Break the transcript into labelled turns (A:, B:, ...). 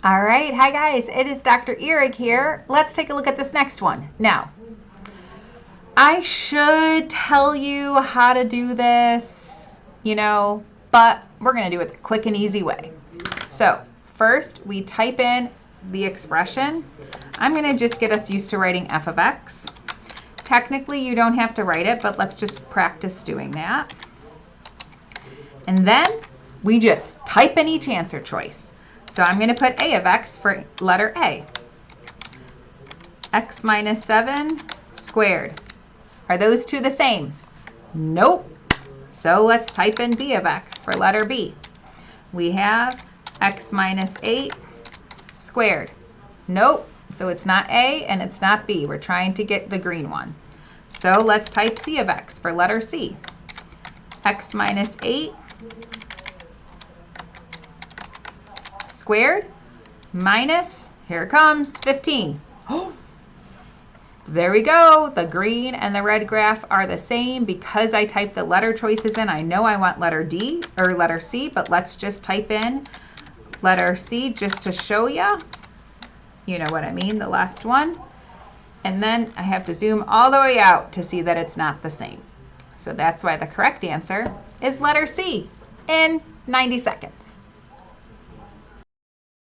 A: All right, hi guys, it is Dr. Ihrig here. Let's take a look at this next one. Now, I should tell you how to do this, but we're going to do it the quick and easy way. So first we type in the expression. I'm going to just get us used to writing f of x. Technically you don't have to write it, but let's just practice doing that. And then we just type in each answer choice. So I'm going to put a of x for letter A. X minus 7 squared. Are those two the same? Nope. So let's type in b of x for letter B. We have x minus 8 squared. Nope. So it's not A and it's not B. We're trying to get the green one. So let's type c of x for letter C. X minus 8 squared minus, here it comes, 15. Oh, there we go. The green and the red graph are the same. Because I typed the letter choices in, I know I want letter D or letter C, but let's just type in letter C just to show you. You know what I mean, the last one. And then I have to zoom all the way out to see that it's not the same. So that's why the correct answer is letter C in 90 seconds.